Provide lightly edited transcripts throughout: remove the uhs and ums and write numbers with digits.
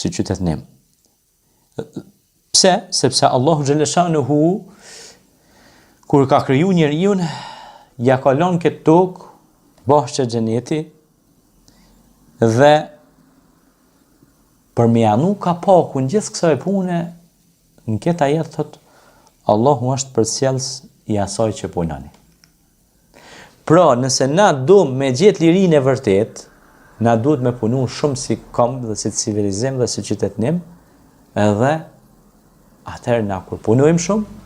si qytetnim. Pse? Sepse Allahu xhaleshanuhu kur ka kriju njeriun, ja ka lënë këtë tokë bashkë xheneti dhe për me janu ka pakun gjithë kësaj pune, në këtë ajet thot Allahu është përcjellës i asaj që punoni. Pra, nëse na do me gjetë lirinë e vërtet, na duhet me punu shumë si kom dhe si civilizim dhe si qytetnim, edhe atëherë na kur punojmë shumë,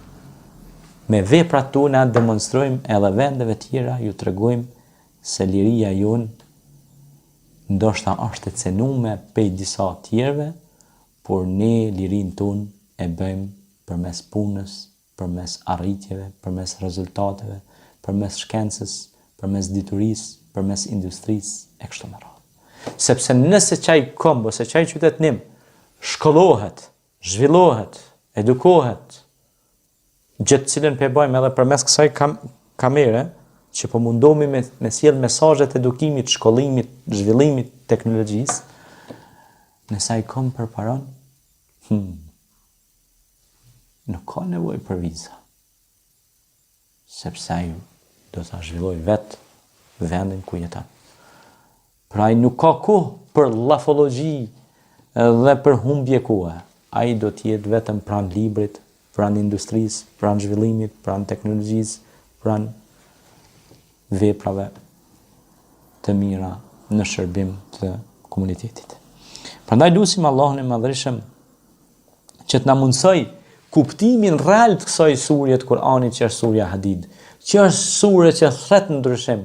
me veprat tona demonstrojmë edhe vendeve tjera, ju tregojmë se liria jonë ndoshta është e cenume pej disa tjerve, por ne lirin ton e bëjmë përmes punës, përmes arritjeve, përmes rezultateve, përmes shkencës, përmes diturisë, përmes industrisë, e kështu me radhë. Sepse nëse qaj kombo, ose qaj qytetnim, shkollohet, zhvillohet, edukohet, gjithë cilën pe bëjmë edhe përmes kësaj kamere, që po mundohemi me sjell mesazhet e edukimit, shkollimit, zhvillimit, teknologjisë, nëse ai kom përparon, nuk ka nevojë për viza. Sepse ai do ta zhvilloj vetë vendin ku jeton. Pra ai nuk ka kohë për llafologji dhe për humbje kohe. Ai do të jetë vetëm pranë librit, pranë industrisë, pranë zhvillimit, pranë teknologjisë, pranë veprave të mira në shërbim të komunitetit. Prandaj lutim Allahun e Madhërisëm që të na mundsoj kuptimin real të kësaj sure të Kuranit që është surja Hadid, që është sure që thret ndryshim,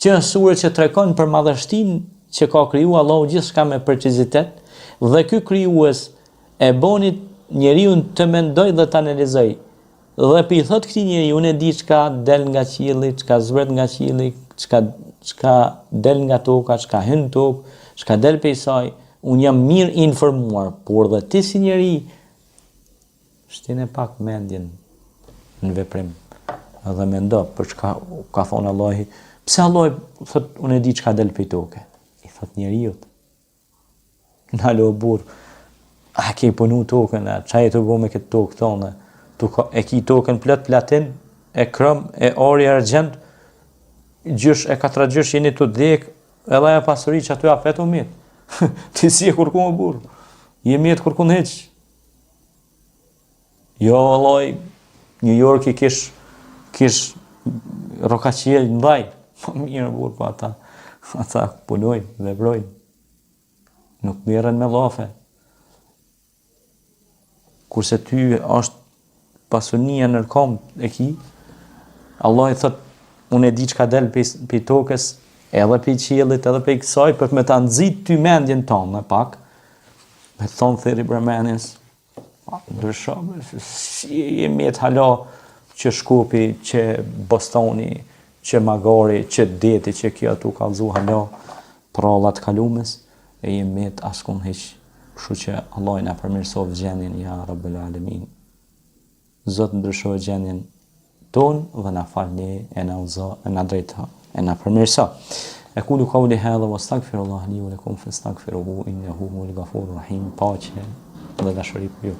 që është sure që tregon për madhështinë që ka krijuar Allahu gjithçka me precizitet, dhe ky krijues e boni njeriu të mendoj dhe të analizoj. Dhe për i thot këti njeri, unë e di çka del nga qielli, çka zbret nga qielli, çka del nga toka, çka hyn tokë, çka del prej saj, unë jam mirë informuar, por dhe ti si njeri, shtine pak mendjen në veprim. Edhe mendo, për çka ka thonë Allahi, pse Allahi thot, unë e di çka del prej toke. I thot njeriut, nalo burr, a ke punu tokën, çaj të bo me këtë tokë tonë, e ki tokën plot platin, e krëm, e ori argjend, gjysh e katra gjysh jeni të dek, edhe e pasuri që aty a fetu mit. Ti si e kërku më burë, je mit kërku në heq. Jo, vallaj, New York i kish rokaqiel në dhaj. Po mirë burë, po ata punojnë, veprojnë. Nuk mirën me lafe. Kurse ty është pasunia nërkom e ki, Allah i thot, unë e di çka del për tokës, edhe për qiellit, edhe për kësaj, për me ta nxit ty mendjen tonë, me pak, me thonë thiri bremenis, ndryshom, si jemi të hala që Shkupi, që Bostoni, që Magari, që Deti, që kjo atu ka lëzu hala, prallat kalumes, e jemi të askun heq, kështu që Allah i na përmirësov gjendjen, ja Rabbel Alamin. Zot ndryshoj gjendjen tonë dhe na falni e na udhëzo, e na drejto, e na përmirëso. Aqulu qawli hadha wastaghfirullah li wa lakum fastaghfiruhu innahu huwal ghafurur rahim. Paqe dhe dashuri për ju.